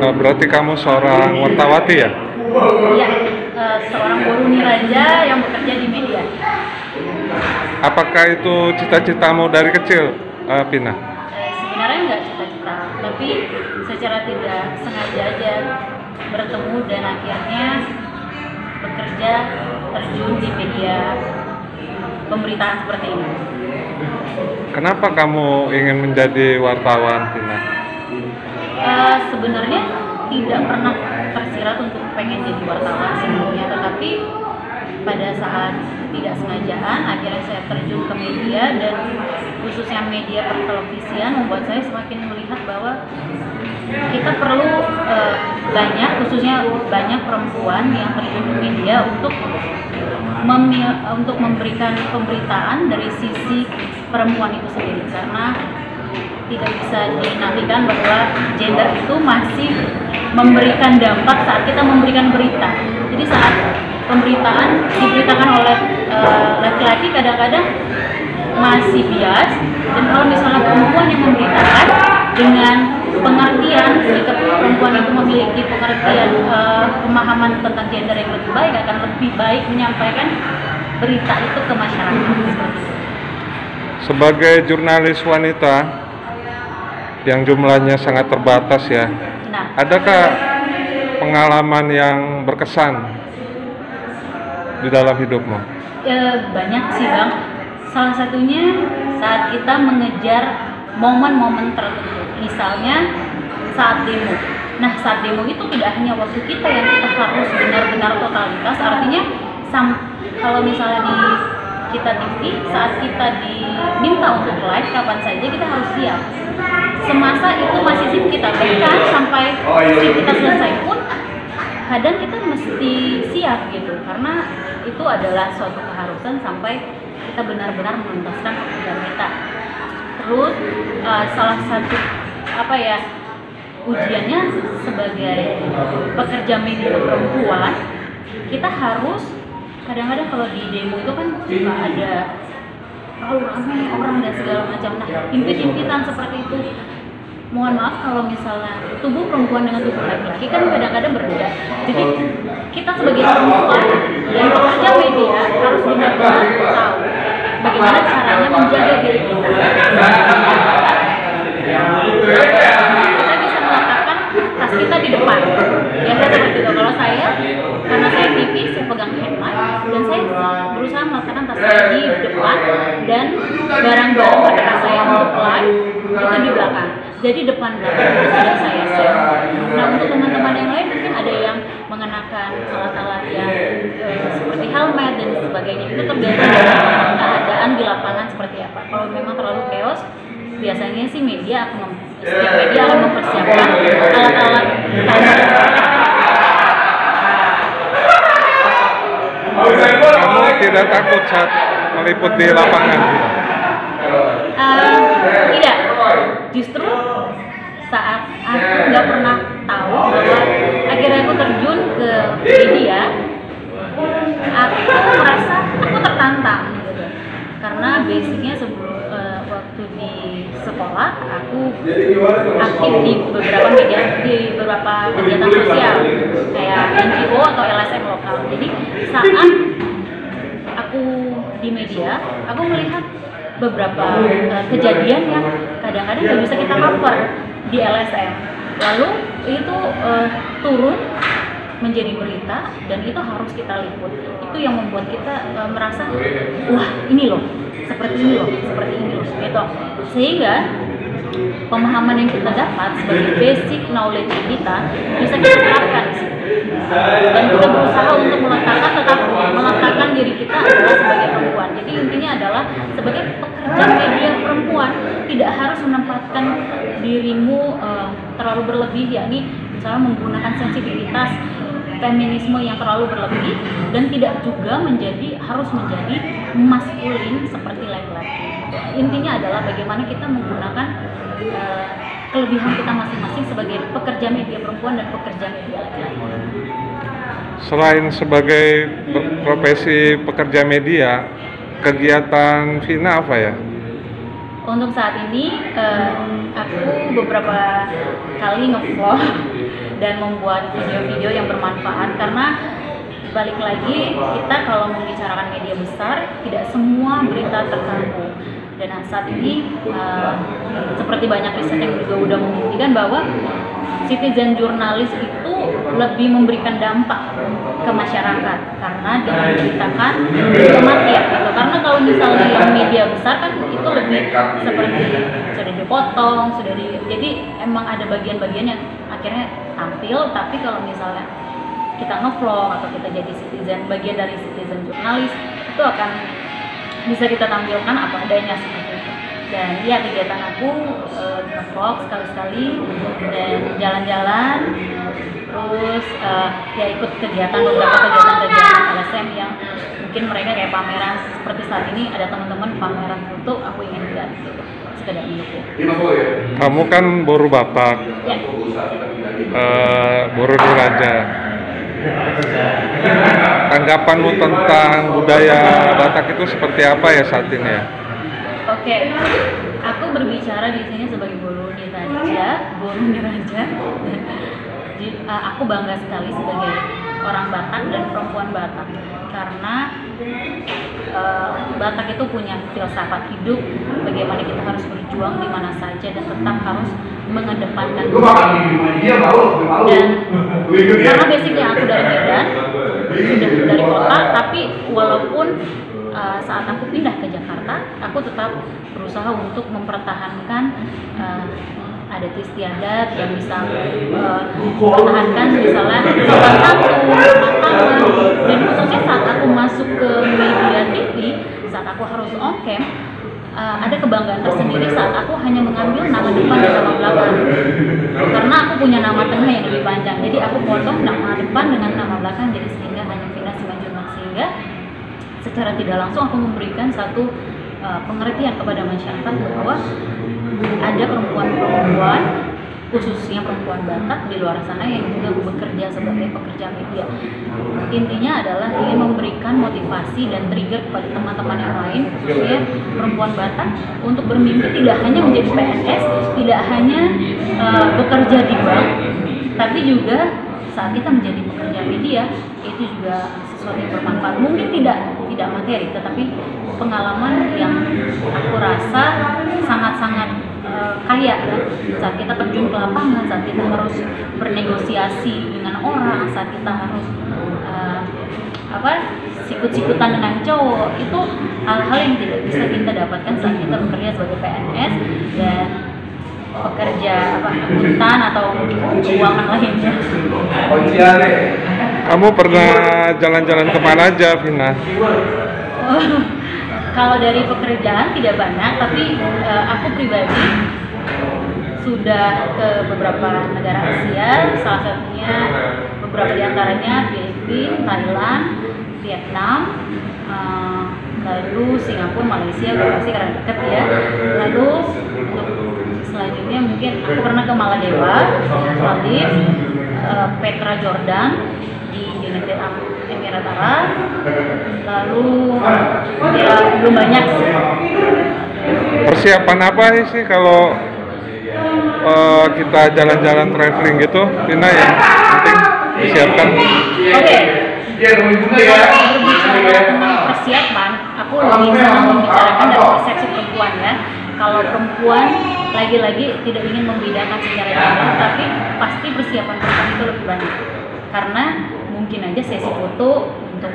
Berarti kamu seorang wartawati ya? Iya, seorang guru niraja yang bekerja di media. Apakah itu cita-citamu dari kecil, Pina? Sebenarnya nggak cita-cita, tapi secara tidak sengaja aja bertemu dan akhirnya bekerja terjun di media pemberitaan seperti ini. Kenapa kamu ingin menjadi wartawan, Pina? Sebenarnya tidak pernah tersirat untuk pengen jadi wartawan sebelumnya, tetapi pada saat ketidaksengajaan akhirnya saya terjun ke media, dan khususnya media pertelevisian membuat saya semakin melihat bahwa kita perlu khususnya banyak perempuan yang terjun ke media untuk memberikan pemberitaan dari sisi perempuan itu sendiri, karena tidak bisa dinafikan bahwa gender itu masih memberikan dampak saat kita memberikan berita. Jadi saat pemberitaan diberitakan oleh laki-laki kadang-kadang masih bias, dan kalau misalnya perempuan yang memberitakan dengan pengertian, jika perempuan itu memiliki pengertian pemahaman tentang gender yang lebih baik, akan lebih baik menyampaikan berita itu ke masyarakat seperti itu. Sebagai jurnalis wanita yang jumlahnya sangat terbatas ya, adakah pengalaman yang berkesan di dalam hidupmu? Banyak sih Bang. Salah satunya saat kita mengejar momen-momen tertentu, misalnya saat demo. Nah, saat demo itu tidak hanya waktu kita yang kita harus benar-benar totalitas, artinya kalau misalnya di kita TV, saat kita diminta untuk live kapan saja kita harus siap. Semasa itu masih shift kita, bahkan sampai shift kita selesai pun kadang kita mesti siap gitu, karena itu adalah suatu keharusan sampai kita benar-benar menuntaskan pekerjaan kita. Terus salah satu ujiannya sebagai pekerja media perempuan, kita harus kadang-kadang kalau di demo itu kan suka ada ramai orang dan segala macam. Nah, impit-impitan seperti itu, mohon maaf kalau misalnya tubuh perempuan dengan tubuh laki-laki kan kadang-kadang berbeda. Jadi kita sebagai perempuan dan pekerja media harus benar-benar tahu bagaimana caranya menjaga diri kita. Kita bisa meletakkan tas kita di depan. Biasa seperti itu. Kalau saya, karena saya TV, saya pegang handmic dan saya berusaha meletakkan tas saya di depan dan barang-barang berkas saya untuk live itu di belakang. Jadi depan belakang itu sudah saya set. Nah, untuk teman-teman yang lain mungkin ada yang mengenakan alat-alat yang seperti helmet dan sebagainya. Itu tergantung dari keadaan di lapangan seperti apa. Kalau memang terlalu chaos, biasanya sih media akan mempersiapkan alat-alat. Kamu tidak takut saat meliput di lapangan? Tidak, justru saat aku nggak pernah tahu bahwa akhirnya aku terjun ke media, aku merasa aku tertantang gitu. Karena basicnya sebelum waktu di sekolah aku aktif di beberapa kegiatan sosial kayak NGO atau LSM lokal. Jadi saat aku di media, aku melihat beberapa kejadian yang kadang-kadang nggak bisa kita cover di LSM, lalu itu turun menjadi berita dan itu harus kita liput. Itu yang membuat kita merasa wah ini loh, seperti ini loh gitu. Sehingga pemahaman yang kita dapat sebagai basic knowledge kita bisa kita terapkan di situ. Dan kita berusaha untuk meletakkan diri kita adalah sebagai perempuan. Jadi intinya adalah sebagai pekerja media perempuan tidak harus menempatkan dirimu terlalu berlebih, yakni misalnya menggunakan sensitivitas feminisme yang terlalu berlebih, dan tidak juga harus menjadi maskulin seperti laki-laki. Intinya adalah bagaimana kita menggunakan kelebihan kita masing-masing sebagai pekerja media perempuan dan pekerja media laki-laki. Selain sebagai profesi pekerja media, kegiatan Vina apa ya? Untuk saat ini aku beberapa kali nge-vlog dan membuat video-video yang bermanfaat, karena balik lagi kita kalau membicarakan media besar tidak semua berita terkanggu. Dan saat ini seperti banyak riset yang juga udah membuktikan bahwa citizen jurnalis itu lebih memberikan dampak ke masyarakat karena dia memberitakan kematian gitu. Karena kalau misalnya yang media besar kan itu lebih seperti sudah dipotong, jadi emang ada bagian-bagian yang akhirnya tampil. Tapi kalau misalnya kita nge-vlog atau kita jadi bagian dari citizen jurnalis, itu akan bisa kita tampilkan apa adanya seperti itu. Dan ya, kegiatan aku nge-vlog sekali-sekali dan jalan-jalan, terus ya ikut beberapa kegiatan LSM yang mungkin mereka kayak pameran seperti saat ini, ada teman-teman pameran foto, aku ingin lihat gitu, sekedar mendukung. Kamu kan Boru Batak, Ya. Boru Diraja. Tanggapanmu tentang budaya Batak itu seperti apa ya saat ini ya? Oke, aku berbicara di sini sebagai Boru Diraja. Aku bangga sekali sebagai orang Batak dan perempuan Batak, karena Batak itu punya filsafat hidup, bagaimana kita harus berjuang di mana saja dan tetap harus mengedepankan dan karena basicnya aku dari Medan, sudah dari kota, tapi walaupun saat aku pindah ke Jakarta, aku tetap berusaha untuk mempertahankan adat istiadat yang bisa mempertahankan misalnya sopan santun, makanan, dan khususnya saat aku masuk ke media TV, saat aku harus on cam, ada kebanggaan tersendiri saat aku hanya mengambil nama depan dan nama belakang, karena aku punya nama tengah yang lebih panjang, jadi aku potong nama depan dengan nama belakang, jadi sehingga hanya Vina Simanjuntak, sehingga secara tidak langsung aku memberikan satu pengertian kepada masyarakat bahwa ada perempuan-perempuan, khususnya perempuan Batak di luar sana yang juga bekerja sebagai pekerja media. Intinya adalah ingin memberikan motivasi dan trigger kepada teman-teman yang lain, khususnya perempuan Batak, untuk bermimpi tidak hanya menjadi PNS, tidak hanya bekerja di bank, tapi juga saat kita menjadi pekerja media itu juga sesuatu yang bermanfaat. Mungkin tidak materi, tetapi pengalaman yang aku rasa sangat-sangat kaya ya, saat kita terjun ke lapangan, saat kita harus bernegosiasi dengan orang, saat kita harus sikut-sikutan dengan cowok, itu hal-hal yang tidak bisa kita dapatkan saat kita bekerja sebagai PNS dan pekerja akuntan atau keuangan lainnya. Kamu pernah jalan-jalan kemana aja, Vina? Kalau dari pekerjaan tidak banyak, tapi aku pribadi sudah ke beberapa negara Asia, salah satunya beberapa diantaranya Filipina, Thailand, Vietnam, lalu Singapura, Malaysia, pasti karena dekat ya. Lalu untuk selanjutnya mungkin aku pernah ke Maladewa, Maldives, Petra, Jordan, di United Emirat Arab, lalu ya belum banyak sih. Persiapan apa sih kalau kita jalan-jalan traveling gitu, Vina, yang penting disiapkan? Oke. Berbicara tentang persiapan, aku lebih senang membicarakan dari persepsi perempuan ya. Kalau perempuan lagi-lagi tidak ingin membedakan secara gender, tapi pasti persiapan perempuan itu lebih banyak. Karena mungkin aja sesi foto untuk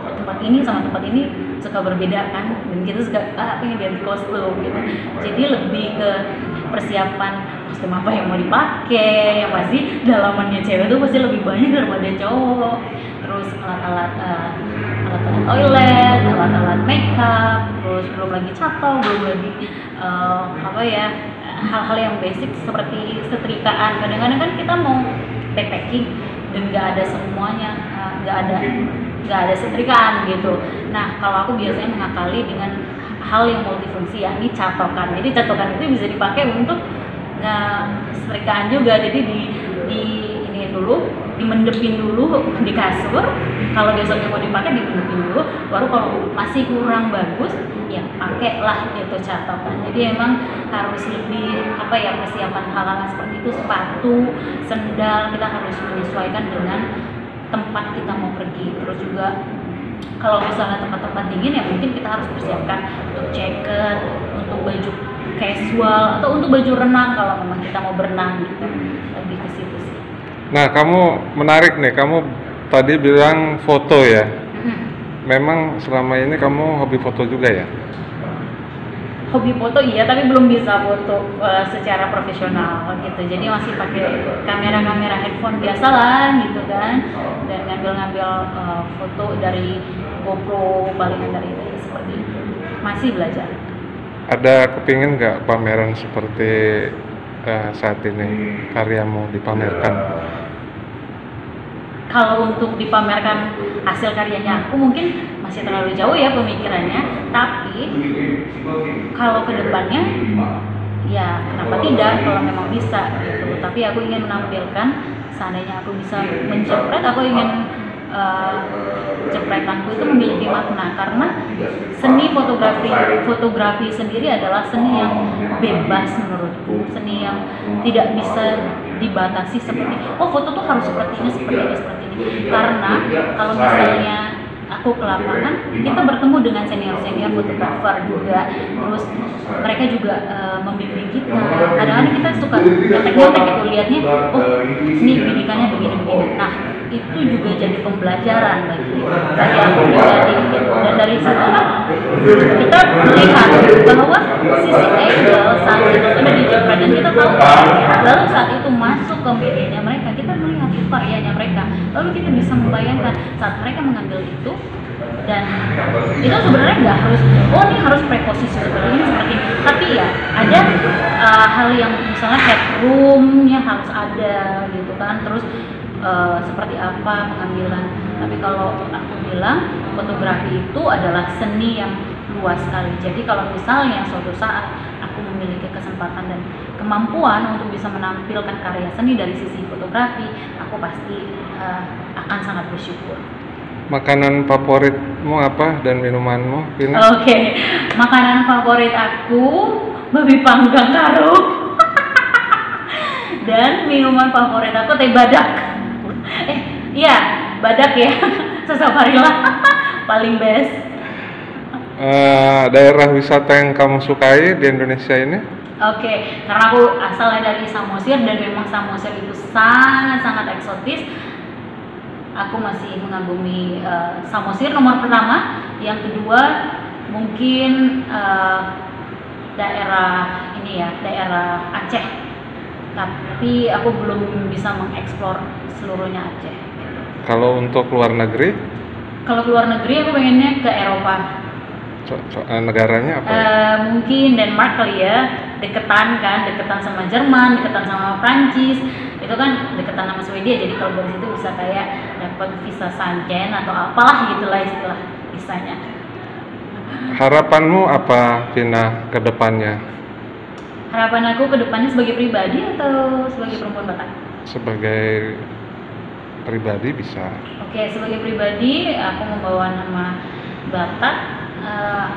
tempat ini sama tempat ini suka berbeda kan, dan kita suka pengen ganti kostum gitu. Jadi lebih ke persiapan kostum apa yang mau dipakai, yang pasti dalamannya cewek tuh pasti lebih banyak daripada cowok. Terus alat-alat toilet, alat-alat makeup, terus belum lagi catau, belum lagi hal-hal yang basic seperti setrikaan. Kadang-kadang kan kita mau backpacking dan nggak ada semuanya, nggak ada setrikaan gitu. Nah, kalau aku biasanya mengakali dengan hal yang multifungsi, yakni catokan. Jadi catokan itu bisa dipakai untuk setrikaan juga. Jadi di dulu, dimendepin dulu di kasur. Kalau besoknya mau dipakai dimendepin dulu, baru kalau masih kurang bagus ya pakailah itu catatan. Jadi emang harus lebih persiapan hal-hal seperti itu, sepatu, sendal, kita harus menyesuaikan dengan tempat kita mau pergi. Terus juga kalau misalnya tempat-tempat dingin ya mungkin kita harus persiapkan untuk jaket, untuk baju casual atau untuk baju renang kalau memang kita mau berenang gitu. Lebih ke situ sih. Nah, kamu menarik nih, kamu tadi bilang foto ya. Memang selama ini kamu hobi foto juga ya? Hobi foto iya, tapi belum bisa foto secara profesional gitu. Jadi masih pakai kamera handphone biasa lah gitu kan, dan ngambil foto dari GoPro palingan dari seperti itu. Masih belajar. Ada kepingin nggak pameran seperti saat ini karyamu dipamerkan? Kalau untuk dipamerkan hasil karyanya aku mungkin masih terlalu jauh ya pemikirannya, tapi kalau kedepannya ya kenapa tidak kalau memang bisa gitu. Tapi aku ingin menampilkan, seandainya aku bisa menjepret, aku ingin jepretanku itu memiliki makna, karena seni fotografi sendiri adalah seni yang bebas menurutku, seni yang tidak bisa dibatasi seperti foto tuh harus seperti ini. Karena kalau misalnya aku ke lapangan, kita bertemu dengan senior fotografer juga, terus mereka juga membimbing kita. Kadang-kadang kita suka nyontek gitu, lihatnya ini bidikannya begini. Nah, itu juga jadi pembelajaran bagi aku pribadi gitu. Dan dari situ kita melihat bahwa sisi angle saat itu sudah dijepret dan kita tahu, lalu saat itu masuk ke medianya mereka, kita melihat karyanya mereka, lalu kita bisa membayangkan saat mereka mengambil itu. Dan itu sebenarnya nggak harus ini harus preposisi seperti ini, tapi ya ada hal yang misalnya headroomnya harus ada gitu kan, terus seperti apa pengambilan. Tapi kalau aku bilang fotografi itu adalah seni yang luas sekali. Jadi kalau misalnya suatu saat aku memiliki kesempatan dan kemampuan untuk bisa menampilkan karya seni dari sisi fotografi, aku pasti akan sangat bersyukur. Makanan favoritmu apa dan minumanmu, Vina? Oke. Makanan favorit aku babi panggang karo. Dan minuman favorit aku teh badak. Iya, badak ya. Sasaparilla paling best. Daerah wisata yang kamu sukai di Indonesia ini? Oke, karena aku asalnya dari Samosir dan memang Samosir itu sangat eksotis. Aku masih mengagumi Samosir nomor pertama. Yang kedua mungkin daerah Aceh. Tapi aku belum bisa mengeksplor seluruhnya Aceh. Kalau untuk luar negeri? Kalau keluar negeri aku pengennya ke Eropa. Negaranya apa? Mungkin Denmark kali ya, deketan sama Jerman, deketan sama Prancis, itu kan deketan sama Swedia. Jadi kalau dari situ bisa kayak dapat visa Schengen atau apalah gitulah istilah visanya. Harapanmu apa, Vina, ke depannya? Harapan aku ke depannya sebagai pribadi atau sebagai perempuan Batak? Sebagai pribadi bisa. Oke, sebagai pribadi aku membawa nama Batak.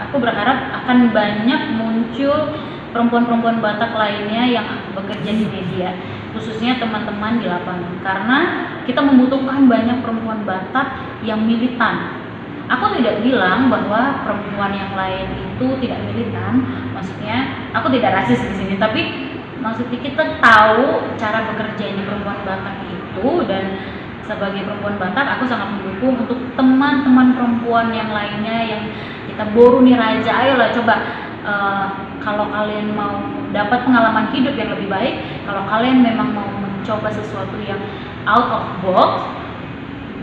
Aku berharap akan banyak muncul perempuan-perempuan Batak lainnya yang bekerja di media, khususnya teman-teman di lapangan, karena kita membutuhkan banyak perempuan Batak yang militan. Aku tidak bilang bahwa perempuan yang lain itu tidak militan, maksudnya aku tidak rasis di sini, tapi maksudnya kita tahu cara bekerjanya perempuan Batak itu. Dan sebagai perempuan Batak, aku sangat mendukung untuk teman-teman perempuan yang lainnya yang kita boru nih raja, ayolah coba. Kalau kalian mau dapat pengalaman hidup yang lebih baik, kalau kalian memang mau mencoba sesuatu yang out of box,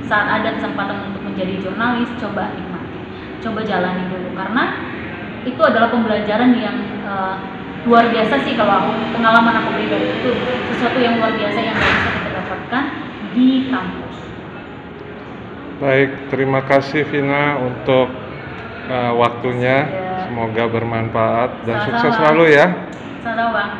saat ada kesempatan untuk menjadi jurnalis, coba nikmati, coba jalani dulu, karena itu adalah pembelajaran yang luar biasa sih. Kalau pengalaman aku pribadi itu sesuatu yang luar biasa yang gak bisa kita dapatkan di kampus. Baik, terima kasih Vina untuk waktunya. Semoga bermanfaat dan sukses selalu ya. Sama-sama Bang.